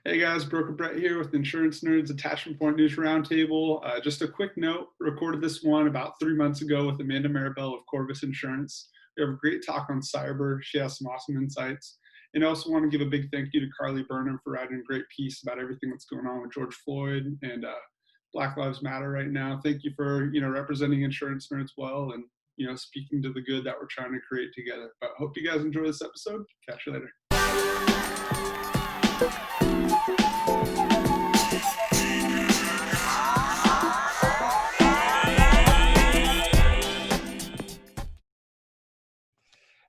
Hey guys, Broker Brett here with Insurance Nerds Attachment Point News Roundtable. Just a quick note, recorded this one about 3 months ago with Amanda Mirabile of CORVUS Insurance. We have a great talk on cyber. She has some awesome insights. And I also want to give a big thank you to Carly Burnham for writing a great piece about everything that's going on with George Floyd and Black Lives Matter right now. Thank you for representing insurance nerds well and speaking to the good that we're trying to create together. But hope you guys enjoy this episode. Catch you later.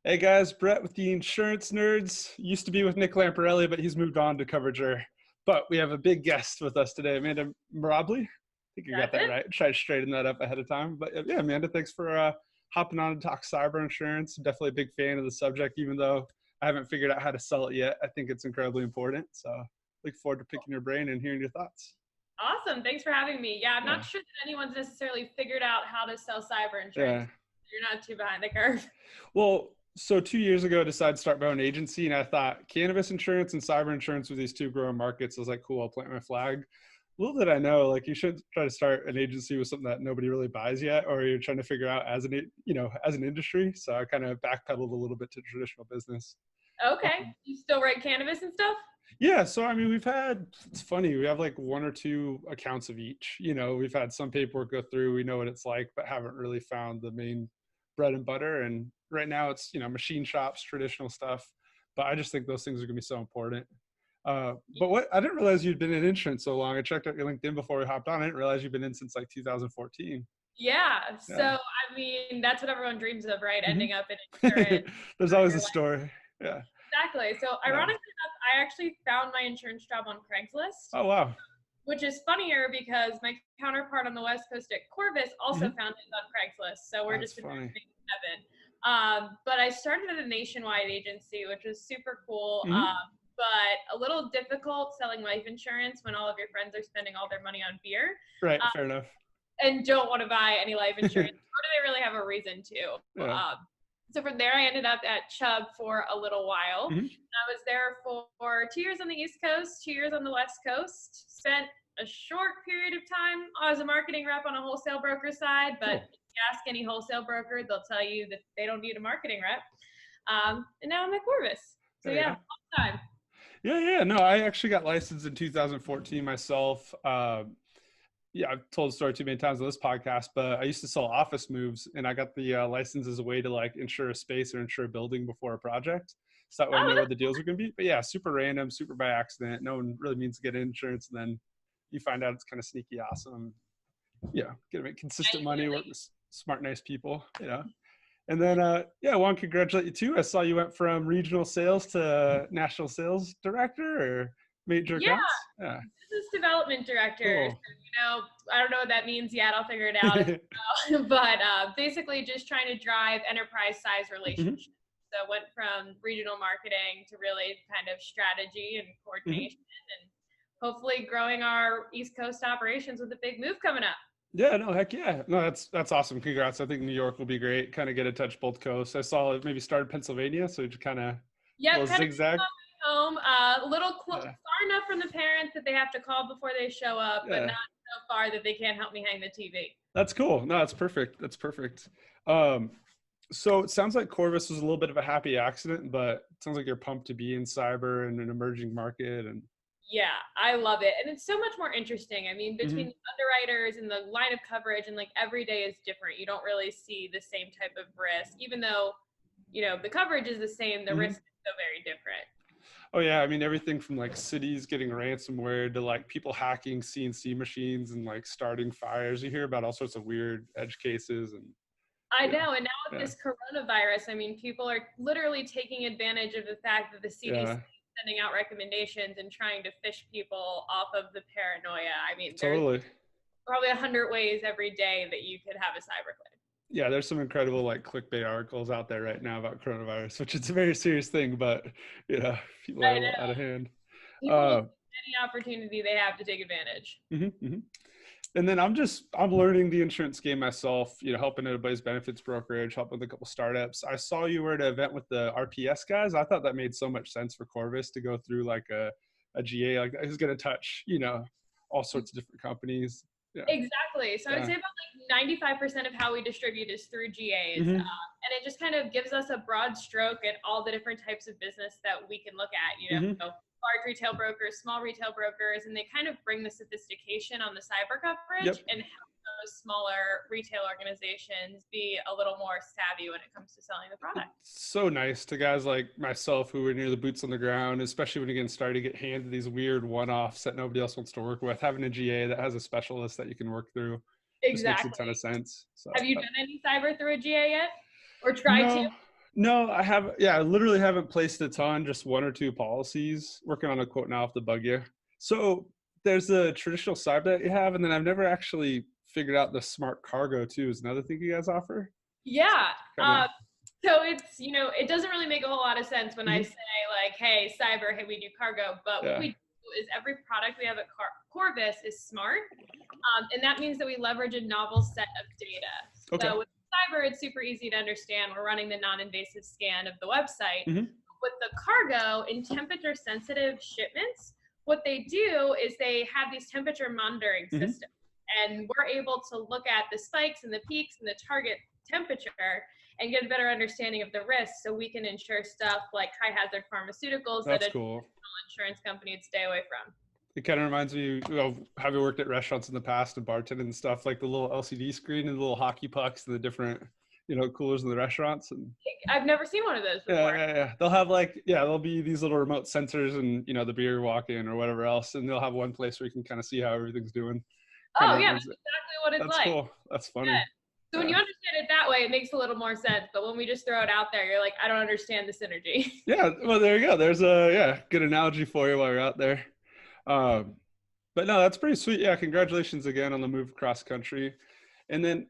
Hey guys, Brett with the Insurance Nerds. Used to be with Nick Lamparelli, but he's moved on to Coverager. But we have a big guest with us today, Amanda Mirabile. I think you got that right. Try to straighten that up ahead of time. But yeah, Amanda, thanks for hopping on to talk cyber insurance. Definitely a big fan of the subject, even though I haven't figured out how to sell it yet. I think it's incredibly important. So look forward to picking your brain and hearing your thoughts. Awesome. Thanks for having me. Yeah, I'm not sure that anyone's necessarily figured out how to sell cyber insurance. You're not too behind the curve. Well, so 2 years ago, I decided to start my own agency, and I thought cannabis insurance and cyber insurance were these two growing markets. I was like, cool, I'll plant my flag. Little did I know, like, you should try to start an agency with something that nobody really buys yet, or you're trying to figure out as an industry. So I kind of backpedaled a little bit to traditional business. Okay. You still write cannabis and stuff? Yeah. So, I mean, it's funny. We have like one or two accounts of each. We've had some paperwork go through. We know what it's like, but haven't really found the main bread and butter. And right now it's, machine shops, traditional stuff. But I just think those things are going to be so important. But I didn't realize you'd been in insurance so long. I checked out your LinkedIn before we hopped on. I didn't realize you've been in since like 2014. Yeah. So, I mean, that's what everyone dreams of, right? Ending up in insurance. There's always a story. Yeah. Exactly. So ironically enough, I actually found my insurance job on Craigslist. Oh, wow. Which is funnier because my counterpart on the West Coast at CORVUS also found it on Craigslist. So we're just heaven. But I started at a nationwide agency, which was super cool. But a little difficult selling life insurance when all of your friends are spending all their money on beer. Right. Fair enough. And don't want to buy any life insurance, or do they really have a reason to? Yeah. So from there, I ended up at Chubb for a little while. I was there for 2 years on the East Coast, 2 years on the West Coast. Spent a short period of time as a marketing rep on a wholesale broker side, but if you ask any wholesale broker, they'll tell you that they don't need a marketing rep. And now I'm at CORVUS. So long time. Yeah. No, I actually got licensed in 2014 myself. I've told the story too many times on this podcast, but I used to sell office moves, and I got the license as a way to like insure a space or insure a building before a project. So that way I know what the deals are going to be. But yeah, super random, super by accident. No one really means to get insurance, and then you find out it's kind of sneaky awesome. Yeah, get to make consistent money, work with smart, nice people, And then, I want to congratulate you too. I saw you went from regional sales to national sales director or major accounts. Yeah. Business development director. Cool. So, I don't know what that means yet. I'll figure it out. But basically just trying to drive enterprise size relationships. So went from regional marketing to really kind of strategy and coordination and hopefully growing our East Coast operations with a big move coming up. Yeah, no, heck yeah. No, that's awesome. Congrats. I think New York will be great. Kind of get to touch both coasts. I saw it maybe started Pennsylvania, so just kind of zigzag. Home, a little far enough from the parents that they have to call before they show up, but not so far that they can't help me hang the TV. That's cool. No, that's perfect. That's perfect. So it sounds like CORVUS was a little bit of a happy accident, but it sounds like you're pumped to be in cyber and an emerging market. And yeah, I love it. And it's so much more interesting. I mean, between the underwriters and the line of coverage and like every day is different. You don't really see the same type of risk, even though, the coverage is the same, the risk is so very different. Oh yeah, I mean everything from like cities getting ransomware to like people hacking CNC machines and like starting fires. You hear about all sorts of weird edge cases and I know, and now with this coronavirus, I mean, people are literally taking advantage of the fact that the CDC is sending out recommendations and trying to fish people off of the paranoia. I mean, there's probably 100 ways every day that you could have a cyber claim. Yeah, there's some incredible like clickbait articles out there right now about coronavirus, which is a very serious thing, but people are out of hand. People any opportunity they have to take advantage. And then I'm learning the insurance game myself, helping everybody's benefits brokerage, helping with a couple startups. I saw you were at an event with the RPS guys. I thought that made so much sense for CORVUS to go through like a a GA like that is going to touch, all sorts of different companies. Yeah. Exactly. So I'd say about like 95% of how we distribute is through GAs. And it just kind of gives us a broad stroke at all the different types of business that we can look at, large retail brokers, small retail brokers, and they kind of bring the sophistication on the cyber coverage and help those smaller retail organizations be a little more savvy when it comes to selling the product. It's so nice to guys like myself who are near the boots on the ground, especially when you're getting started to get handed these weird one-offs that nobody else wants to work with. Having a GA that has a specialist that you can work through just makes a ton of sense. So, have you done any cyber through a GA yet, or tried to? No, I haven't. Yeah, I literally haven't placed a ton, just one or two policies. Working on a quote now off the bug you. So there's the traditional cyber that you have, and then I've never actually figured out the smart cargo too is another thing you guys offer. Yeah. So it's, it doesn't really make a whole lot of sense when I say like, hey, cyber, hey, we do cargo, but what we do is every product we have at CORVUS is smart. And that means that we leverage a novel set of data. So with cyber, it's super easy to understand. We're running the non-invasive scan of the website. With the cargo in temperature sensitive shipments, what they do is they have these temperature monitoring systems. And we're able to look at the spikes and the peaks and the target temperature and get a better understanding of the risks, so we can insure stuff like high hazard pharmaceuticals that a insurance company would stay away from. It kind of reminds me of having worked at restaurants in the past and bartending and stuff, like the little LCD screen and the little hockey pucks and the different, coolers in the restaurants. And I've never seen one of those before. Yeah. They'll have there'll be these little remote sensors and, the beer walk in or whatever else. And they'll have one place where you can kind of see how everything's doing. Oh yeah, that's exactly what it's like. That's cool. That's funny. Yeah. So when you understand it that way, it makes a little more sense. But when we just throw it out there, you're like, I don't understand the synergy. Yeah. Well, there you go. There's a good analogy for you while you're out there. But no, that's pretty sweet. Yeah. Congratulations again on the move across country. And then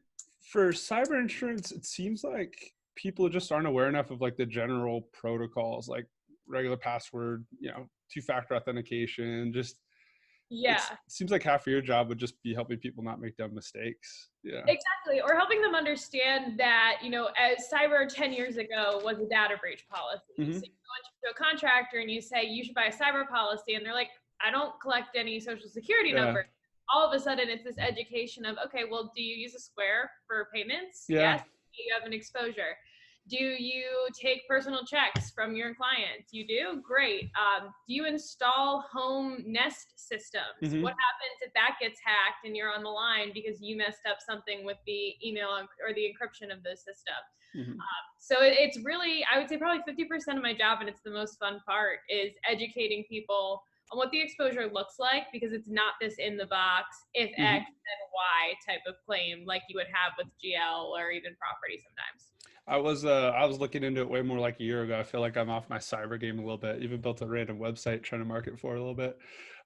for cyber insurance, it seems like people just aren't aware enough of like the general protocols, like regular password, two-factor authentication, just it seems like half of your job would just be helping people not make dumb mistakes. Yeah, exactly. Or helping them understand that, as cyber 10 years ago was a data breach policy. So you go into a contractor and you say, you should buy a cyber policy. And they're like, I don't collect any social security number. All of a sudden it's this education of, okay, well, do you use a Square for payments? Yes. Do you have an exposure? Do you take personal checks from your clients? You do? Great. Do you install home Nest systems? What happens if that gets hacked and you're on the line because you messed up something with the email or the encryption of the system? So it's really, I would say probably 50% of my job, and it's the most fun part, is educating people on what the exposure looks like, because it's not this in the box, if X then Y type of claim like you would have with GL or even property sometimes. I was looking into it way more like a year ago. I feel like I'm off my cyber game a little bit. Even built a random website trying to market for it a little bit.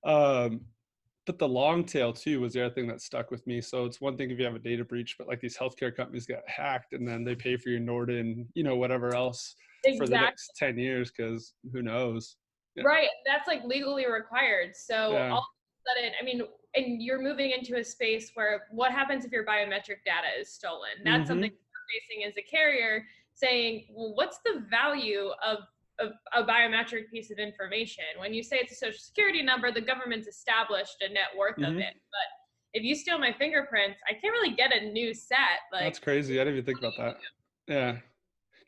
But the long tail too was the other thing that stuck with me. So it's one thing if you have a data breach, but like these healthcare companies get hacked and then they pay for your Norton, whatever else for the next 10 years, because who knows? Yeah. Right. That's like legally required. So all of a sudden, I mean, and you're moving into a space where what happens if your biometric data is stolen? That's something facing as a carrier, saying, well, what's the value of a biometric piece of information? When you say it's a social security number, the government's established a net worth of it. But if you steal my fingerprints, I can't really get a new set. Like, that's crazy. I didn't even think about that. Yeah.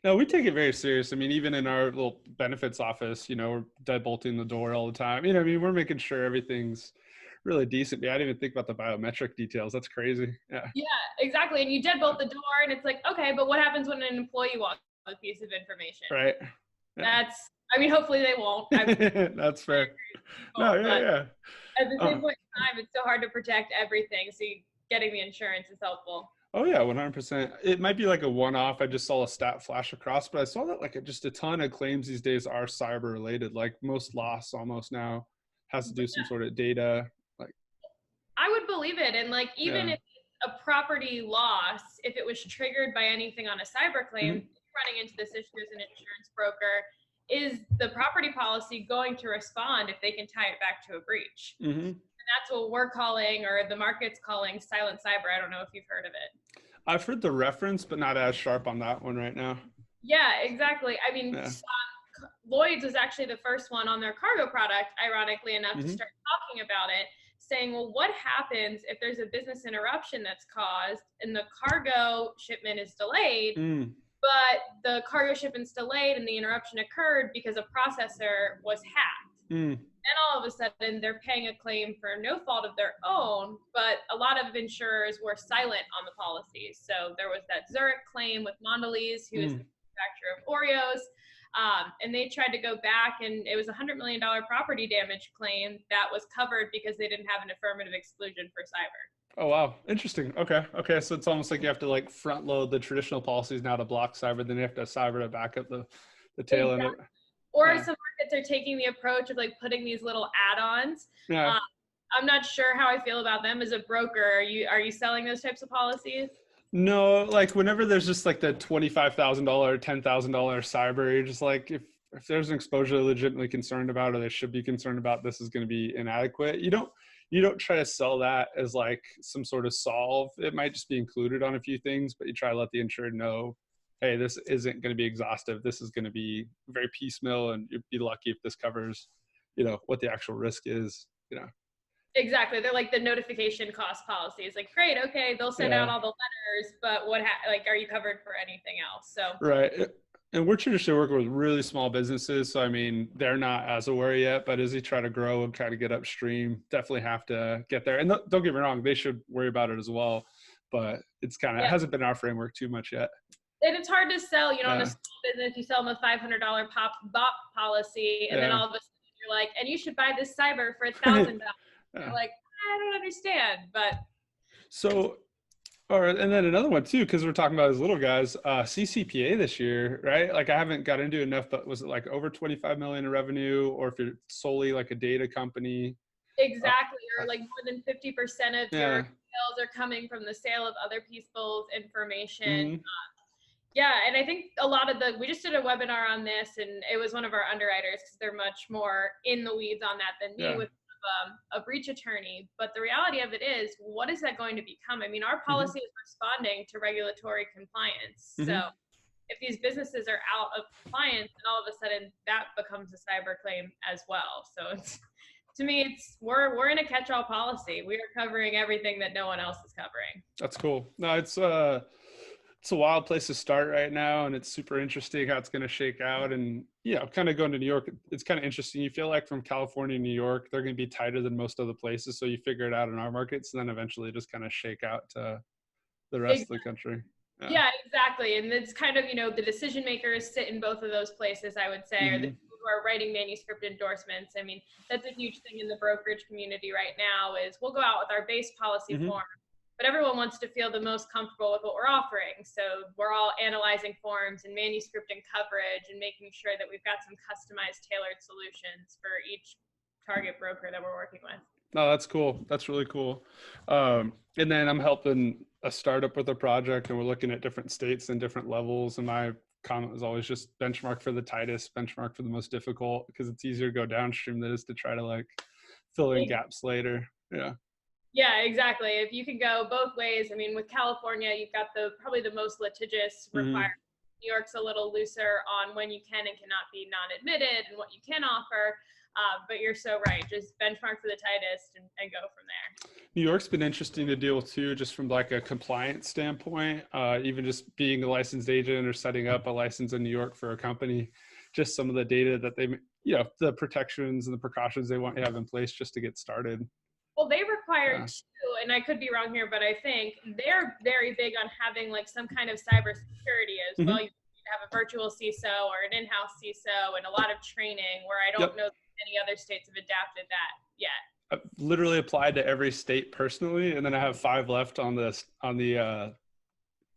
No, we take it very serious. I mean, even in our little benefits office, we're deadbolting the door all the time. We're making sure everything's really decent. Yeah, I didn't even think about the biometric details. That's crazy. Yeah, exactly. And you deadbolt the door and it's like, okay, but what happens when an employee walks with a piece of information? Right. Yeah. Hopefully they won't. That's fair. No, yeah. At the same point in time, it's so hard to protect everything. So getting the insurance is helpful. Oh yeah, 100%. It might be like a one-off. I just saw a stat flash across, but I saw that like just a ton of claims these days are cyber related. Like most loss almost now has to do some sort of data. I would believe it. And like, even if it's a property loss, if it was triggered by anything on a cyber claim, running into this issue as an insurance broker, is the property policy going to respond if they can tie it back to a breach? And that's what we're calling, or the market's calling, silent cyber. I don't know if you've heard of it. I've heard the reference, but not as sharp on that one right now. Yeah, exactly. I mean, Lloyd's was actually the first one on their cargo product, ironically enough, to start talking about it, saying, well, what happens if there's a business interruption that's caused and the cargo shipment is delayed, but the cargo shipment's delayed and the interruption occurred because a processor was hacked. Then all of a sudden they're paying a claim for no fault of their own, but a lot of insurers were silent on the policies. So there was that Zurich claim with Mondelez, who is the manufacturer of Oreos. And they tried to go back, and it was a $100 million property damage claim that was covered because they didn't have an affirmative exclusion for cyber. Oh, wow. Interesting. Okay. So it's almost like you have to like front load the traditional policies now to block cyber, then you have to cyber to back up the tail end. Or some markets are taking the approach of like putting these little add-ons. Yeah. I'm not sure how I feel about them as a broker. Are you selling those types of policies? No, like whenever there's just like the $25,000, $10,000 cyber, you're just like, if there's an exposure they're legitimately concerned about, or they should be concerned about, this is going to be inadequate. You don't try to sell that as like some sort of solve. It might just be included on a few things, but you try to let the insured know, hey, this isn't going to be exhaustive. This is going to be very piecemeal, and you'd be lucky if this covers, what the actual risk is, Exactly. They're like the notification cost policies. Like, great, okay, they'll send out all the letters, but are you covered for anything else? So right. And we're traditionally working with really small businesses, so I mean, they're not as aware yet. But as they try to grow and try to get upstream, definitely have to get there. And don't get me wrong, they should worry about it as well. But it's kind of it hasn't been our framework too much yet. And it's hard to sell, in a small business. You sell them a $500 BOP policy, and then all of a sudden you're like, and you should buy this cyber for $1,000. You're like, I don't understand, but. So, all right, and then another one too, because we're talking about as little guys, CCPA this year, right? Like I haven't got into enough, but was it like over 25 million in revenue, or if you're solely like a data company? Exactly, or like more than 50% of your sales are coming from the sale of other people's information. Yeah, and I think a lot of we just did a webinar on this, and it was one of our underwriters, because they're much more in the weeds on that than me, with a breach attorney. But the reality of it is, what is that going to become? I mean, our policy is responding to regulatory compliance. So if these businesses are out of compliance, then all of a sudden that becomes a cyber claim as well. So to me, we're in a catch-all policy. We are covering everything that no one else is covering. That's cool. No, it's a wild place to start right now, and it's super interesting how it's going to shake out. And kind of going to New York, it's kind of interesting. You feel like from California to New York, they're going to be tighter than most other places. So you figure it out in our markets, and then eventually just kind of shake out to the rest of the country. Yeah, exactly. And it's kind of, the decision makers sit in both of those places, I would say, or the people who are writing manuscript endorsements. I mean, that's a huge thing in the brokerage community right now is we'll go out with our base policy form, but everyone wants to feel the most comfortable with what we're offering. So we're all analyzing forms and manuscripting coverage and making sure that we've got some customized, tailored solutions for each target broker that we're working with. No, that's cool. That's really cool. And then I'm helping a startup with a project, and we're looking at different states and different levels. And my comment was always just benchmark for the tightest, benchmark for the most difficult, because it's easier to go downstream than it is to try to like fill in gaps later. Yeah. Yeah, exactly. If you can go both ways, I mean, with California, you've got probably the most litigious requirements. New York's a little looser on when you can and cannot be non-admitted and what you can offer. But you're so right. Just benchmark for the tightest and go from there. New York's been interesting to deal with too, just from like a compliance standpoint, even just being a licensed agent or setting up a license in New York for a company, just some of the data that they, the protections and the precautions they want you to have in place just to get started. Well, they require too, and I could be wrong here, but I think they're very big on having like some kind of cybersecurity as well. You have a virtual CISO or an in-house CISO and a lot of training, where I don't know that any other states have adapted that yet. I've literally applied to every state personally, and then I have 5 left on the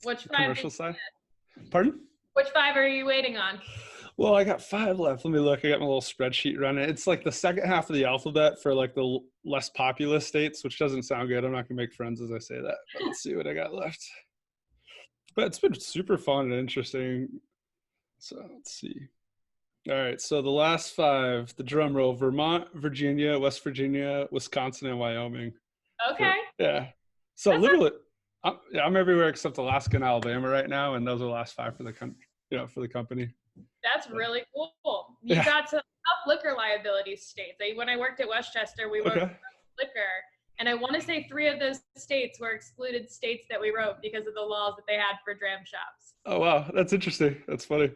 Which 5 commercial side. Pardon? Which 5 are you waiting on? Well, I got 5 left. Let me look. I got my little spreadsheet running. It's like the second half of the alphabet for like the less populous states, which doesn't sound good. I'm not gonna make friends as I say that. But let's see what I got left. But it's been super fun and interesting. So let's see. All right. So the last 5, the drum roll: Vermont, Virginia, West Virginia, Wisconsin, and Wyoming. Okay. Yeah. So that's literally, I'm everywhere except Alaska and Alabama right now, and those are the last 5 for the country. For the company. That's really cool. You got some tough liquor liability states. When I worked at Westchester, we worked with liquor, and I want to say 3 of those states were excluded states that we wrote because of the laws that they had for dram shops. Oh, wow. That's interesting. That's funny.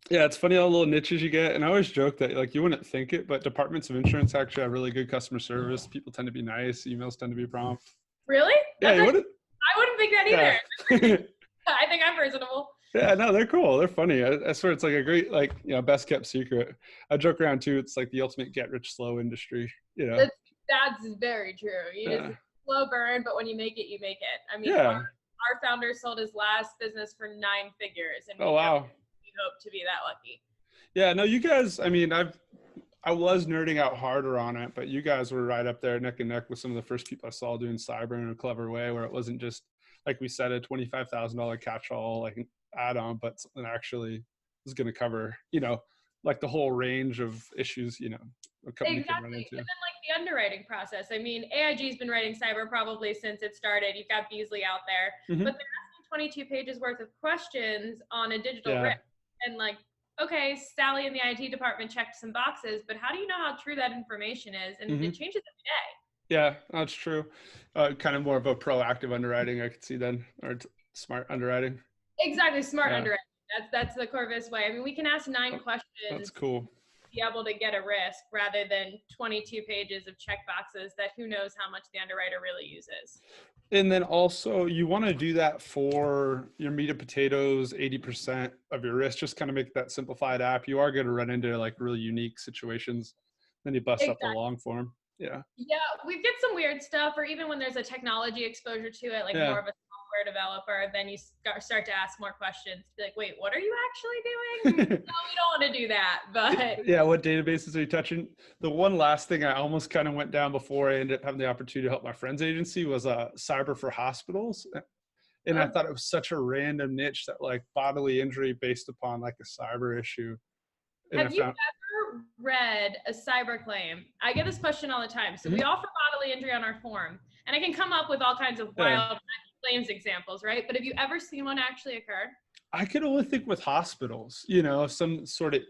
Yeah, it's funny all the little niches you get. And I always joke that like you wouldn't think it, but departments of insurance actually have really good customer service. People tend to be nice. Emails tend to be prompt. Really? Yeah, you wouldn't. I wouldn't think that either. I think I'm personable. Yeah, no, they're cool. They're funny. I swear it's like a great, like, best kept secret. I joke around too. It's like the ultimate get rich slow industry, That's very true. It's a slow burn, but when you make it, you make it. I mean, our founder sold his last business for 9 figures, and we hope to be that lucky. Yeah, no, you guys, I mean, I was nerding out harder on it, but you guys were right up there neck and neck with some of the first people I saw doing cyber in a clever way, where it wasn't just, like we said, a $25,000 catch-all, like add-on, but something that actually is going to cover, like the whole range of issues, a company can run into. And then like the underwriting process. I mean, AIG's been writing cyber probably since it started. You've got Beasley out there, but they're asking 22 pages worth of questions on a digital risk. And like, okay, Sally in the IT department checked some boxes, but how do you know how true that information is? And it changes every day. Yeah, that's true. Kind of more of a proactive underwriting, I could see then, or smart underwriting. Exactly, smart underwriting. That's the CORVUS way. I mean, we can ask 9 questions. That's cool. To be able to get a risk rather than 22 pages of check boxes that who knows how much the underwriter really uses. And then also you want to do that for your meat and potatoes, 80% of your risk, just kind of make that simplified app. You are going to run into like really unique situations. Then you bust up the long form. Yeah. Yeah. We get some weird stuff, or even when there's a technology exposure to it, like more of a software developer, then you start to ask more questions. Be like, wait, what are you actually doing? No, we don't want to do that. But yeah, what databases are you touching? The one last thing I almost kind of went down before I ended up having the opportunity to help my friend's agency was cyber for hospitals. And I thought it was such a random niche that like bodily injury based upon like a cyber issue. And have you ever read a cyber claim? I get this question all the time. So we offer bodily injury on our form, and I can come up with all kinds of wild claims examples, right? But have you ever seen one actually occur? I could only think with hospitals, some sort of,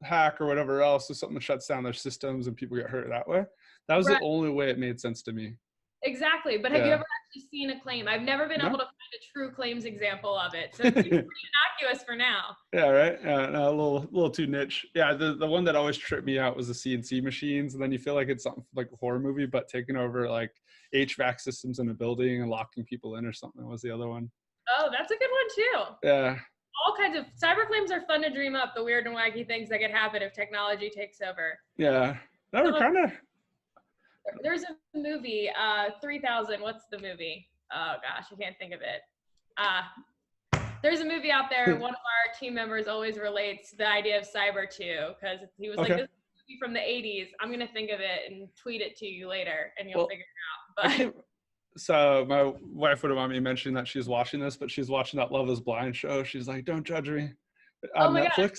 hack or whatever else, or something that shuts down their systems and people get hurt that way. That was the only way it made sense to me. Exactly. But have you ever actually seen a claim? I've never been able to find a true claims example of it. So it's pretty innocuous for now. Yeah, right. No, a little too niche. Yeah, the one that always tripped me out was the CNC machines. And then you feel like it's something like a horror movie, but taking over like HVAC systems in a building and locking people in or something was the other one. Oh, that's a good one too. Yeah. All kinds of cyber claims are fun to dream up, the weird and wacky things that could happen if technology takes over. Yeah. That were kind of... There's a movie, 3000, what's the movie? Oh gosh, I can't think of it. There's a movie out there one of our team members always relates the idea of cyber to, because he was like, this movie from the 80s. I'm going to think of it and tweet it to you later and you'll figure it out. But so my wife wouldn't want me mentioning that she's watching this, but she's watching that Love is Blind show. She's like, don't judge me. On Netflix. God.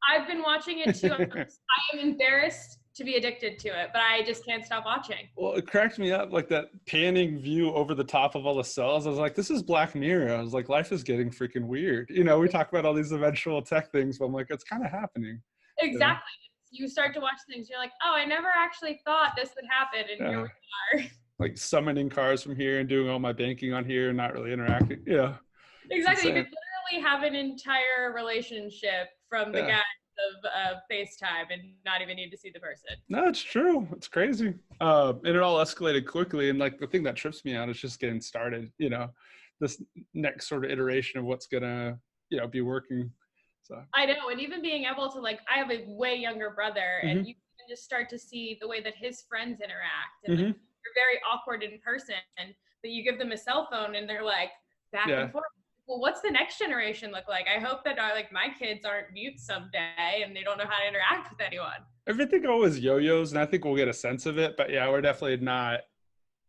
I've been watching it too. I am embarrassed to be addicted to it, but I just can't stop watching. Well, it cracked me up, like that panning view over the top of all the cells. I was like, this is Black Mirror. I was like, life is getting freaking weird. We talk about all these eventual tech things, but I'm like, it's kind of happening. Exactly. You start to watch things, you're like, oh, I never actually thought this would happen, and here we are. Like summoning cars from here and doing all my banking on here and not really interacting. Yeah. Exactly. You could literally have an entire relationship from the guy of FaceTime and not even need to see the person. No, it's true. It's crazy. And it all escalated quickly. And like the thing that trips me out is just getting started, this next sort of iteration of what's gonna, be working. So I know. And even being able to like, I have a way younger brother and you can just start to see the way that his friends interact. And like, you're very awkward in person, but you give them a cell phone and they're like back and forth. Well, what's the next generation look like? I hope that my kids aren't mute someday and they don't know how to interact with anyone. Everything always yo-yos, and I think we'll get a sense of it. But yeah, we're definitely not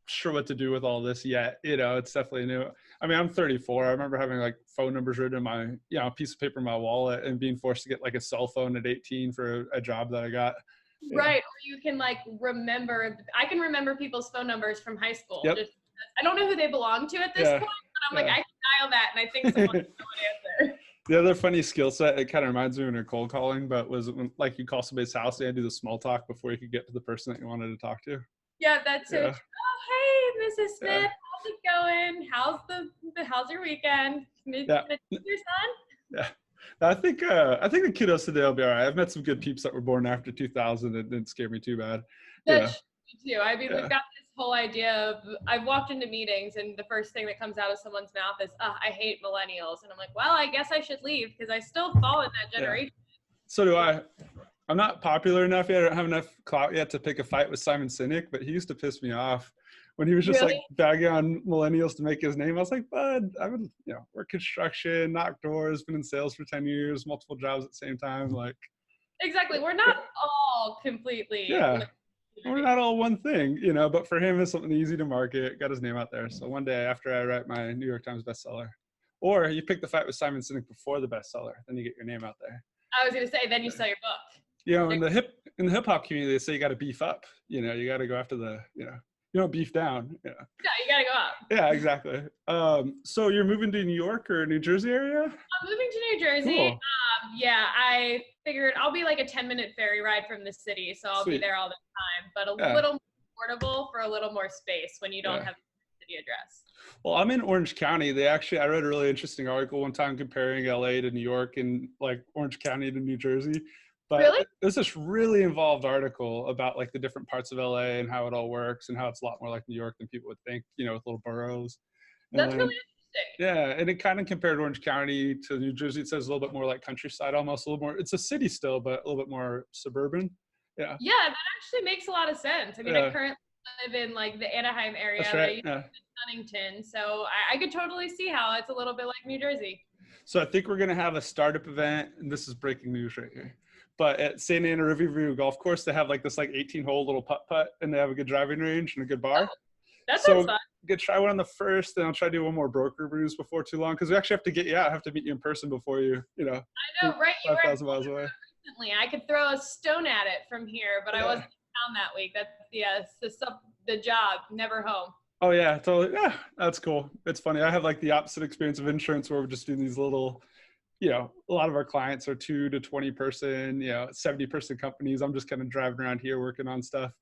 sure what to do with all this yet. It's definitely new. I mean, I'm 34. I remember having like phone numbers written in my, piece of paper in my wallet and being forced to get like a cell phone at 18 for a job that I got. Right. Or you can like remember, I can remember people's phone numbers from high school. Yep. I don't know who they belong to at this point. I'm like, I can dial that, and I think someone will answer. The other funny skill set, it kind of reminds me when you're cold calling, but was when, like, you call somebody's house, you had to do the small talk before you could get to the person that you wanted to talk to. Yeah, that's so true. Yeah, Oh, hey, Mrs. yeah, Smith, how's it going? How's your weekend? yeah, Your son? yeah. I think the kiddos today will be all right. I've met some good peeps that were born after 2000. It didn't scare me too bad. Yeah, That's true too. I mean, yeah, we've got this whole idea of I've walked into meetings and the first thing that comes out of someone's mouth is, I hate millennials. And I'm like, well, I guess I should leave because I still fall in that yeah. generation. So do I. I'm not popular enough yet. I don't have enough clout yet to pick a fight with Simon Sinek, but he used to piss me off when he was just Really? like bagging on millennials to make his name. I was like, bud, I've been, work construction, knock doors, been in sales for 10 years, multiple jobs at the same time. Like, Exactly. We're not all completely. yeah, we're not all one thing, but for him, it's something easy to market, got his name out there. So one day after I write my New York Times bestseller, or you pick the fight with Simon Sinek before the bestseller, then you get your name out there. I was going to say, then you sell your book. In the hip hop community, they say you got to beef up. You got to go after you don't beef down. Yeah, you got to go up. Yeah, exactly. So you're moving to New York or New Jersey area? I'm moving to New Jersey. Cool. Yeah, I figured I'll be like a 10-minute ferry ride from the city, so I'll Sweet. be there all the time. But a little more portable for a little more space when you don't have a city address. Well, I'm in Orange County. I read a really interesting article one time comparing LA to New York and like Orange County to New Jersey. But really? It was this really involved article about like the different parts of LA and how it all works and how it's a lot more like New York than people would think, with little boroughs. That's really interesting. Yeah, and it kind of compared Orange County to New Jersey. It says a little bit more like countryside, almost a little more. It's a city still, but a little bit more suburban. Yeah. Yeah, that actually makes a lot of sense. I mean, I currently live in like the Anaheim area. That's right. Yeah. Huntington, so I could totally see how it's a little bit like New Jersey. So I think we're going to have a startup event, and this is breaking news right here. But at Santa Ana Riverview Golf Course, they have like this like 18-hole little putt-putt, and they have a good driving range and a good bar. Oh, that sounds fun. Get try one on the first, and I'll try to do one more broker brews before too long, because we actually have to get you out. I have to meet you in person before I know, right? 5,000 miles away. Recently, I could throw a stone at it from here, but I wasn't in town that week. That's the job, never home. Oh yeah, totally. Yeah, that's cool. It's funny. I have like the opposite experience of insurance, where we're just doing these little, a lot of our clients are 2 to 20 person, 70-person companies. I'm just kind of driving around here working on stuff.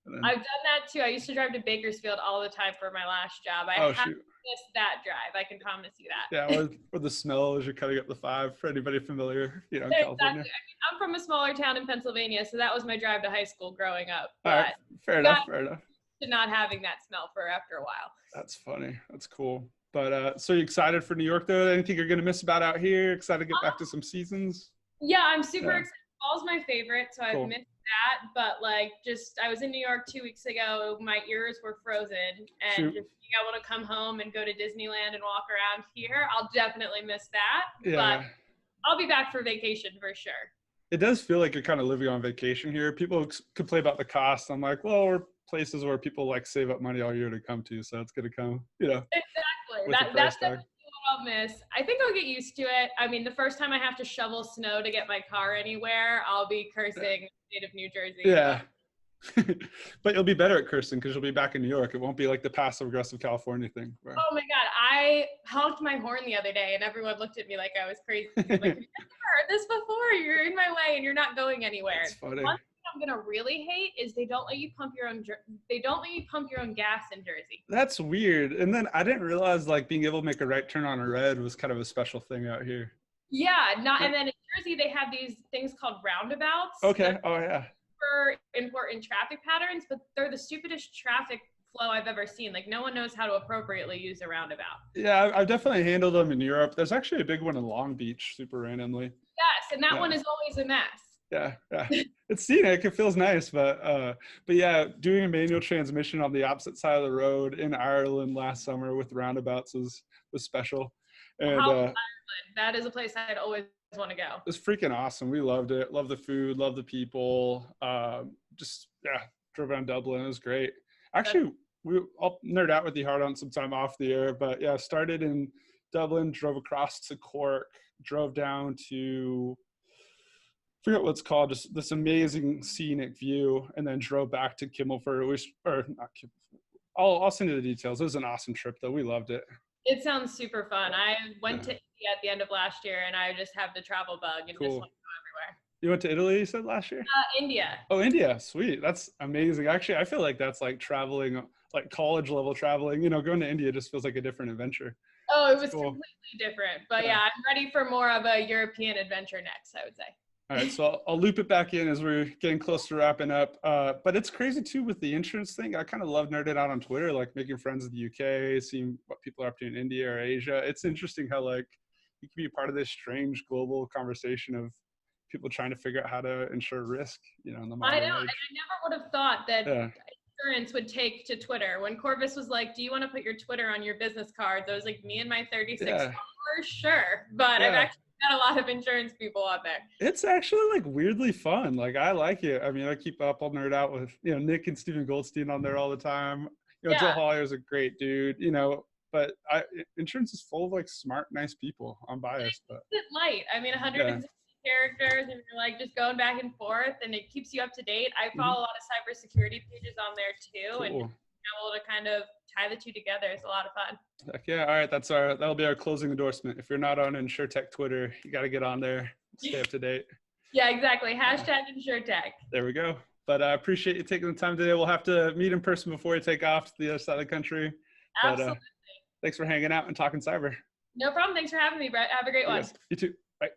I've done that too. I used to drive to Bakersfield all the time for my last job. I haven't missed that drive. I can promise you that. Yeah, or the smell as you're cutting up the 5 for anybody familiar, in California. I mean, I'm from a smaller town in Pennsylvania, so that was my drive to high school growing up. All right, fair enough. To not having that smell for after a while. That's funny. That's cool. But so you excited for New York though? Anything you're gonna miss about out here? Excited to get back to some seasons? Yeah, I'm super excited. Fall's my favorite, so Cool. I've missed that. But I was in New York 2 weeks ago. My ears were frozen, and I want to come home and go to Disneyland and walk around here. I'll definitely miss that. Yeah. But I'll be back for vacation for sure. It does feel like you're kind of living on vacation here. People complain about the cost. I'm like, well, we're places where people like save up money all year to come to, so it's gonna come, Exactly. That's definitely what I'll miss. I think I'll get used to it. I mean, the first time I have to shovel snow to get my car anywhere, I'll be cursing the state of New Jersey. Yeah. But you'll be better at cursing because you'll be back in New York. It won't be like the passive aggressive California thing. Oh my God. I honked my horn the other day and everyone looked at me like I was crazy. Like, I've never heard this before. You're in my way and you're not going anywhere. That's funny. One thing I'm gonna really hate is they don't let you pump your own gas in Jersey. That's weird. And then I didn't realize like being able to make a right turn on a red was kind of a special thing out here. Yeah, and then in Jersey they have these things called roundabouts. Okay. Oh yeah. For important traffic patterns, but they're the stupidest traffic flow I've ever seen. Like no one knows how to appropriately use a roundabout. Yeah, I've definitely handled them in Europe. There's actually a big one in Long Beach, super randomly. Yes, and that one is always a mess. Yeah. It's scenic. It feels nice, but yeah, doing a manual transmission on the opposite side of the road in Ireland last summer with roundabouts was special. And Ireland, that is a place I'd always want to go. It was freaking awesome. We loved it. Loved the food. Loved the people. Drove around Dublin. It was great. Actually, I'll nerd out with you hard on some time off the air, but yeah, started in Dublin, drove across to Cork, drove down to, I forget what it's called, just this amazing scenic view, and then drove back to Kimmelford. I'll send you the details. It was an awesome trip though. We loved it. It sounds super fun. I went to India at the end of last year, and I just have the travel bug and just Cool. want to go everywhere. You went to Italy, you said, last year? India. Oh, India. Sweet. That's amazing. Actually, I feel like that's like traveling, like college level traveling. Going to India just feels like a different adventure. Oh, it It's was cool. completely different. But yeah, I'm ready for more of a European adventure next, I would say. All right, so I'll loop it back in as we're getting close to wrapping up. But it's crazy too with the insurance thing. I kind of love nerding out on Twitter, like making friends in the UK, seeing what people are up to in India or Asia. It's interesting how like you can be a part of this strange global conversation of people trying to figure out how to insure risk, in the modern I know, age. and I never would have thought that Yeah. insurance would take to Twitter. When CORVUS was like, "Do you want to put your Twitter on your business cards?" I was like, "Me and my 36 followers, sure." But I've actually got a lot of insurance people out there. It's actually like weirdly fun. Like I like it. I mean, I keep up, I'll nerd out with Nick and Stephen Goldstein on there all the time. Joe Hollier's a great dude. But insurance is full of like smart, nice people. I'm biased, but it's light. I mean, 160 characters, and you're like just going back and forth, and it keeps you up to date. I follow a lot of cybersecurity pages on there too, and able to kind of tie the two together. It's a lot of fun. Heck yeah. All right, that'll be our closing endorsement. If you're not on InsurTech Twitter, you got to get on there, stay up to date. Yeah, exactly. Hashtag InsurTech. There we go. But I appreciate you taking the time today. We'll have to meet in person before you take off to the other side of the country. Absolutely. But, thanks for hanging out and talking cyber. No problem. Thanks for having me, Brett. Have a great one. You too. Bye.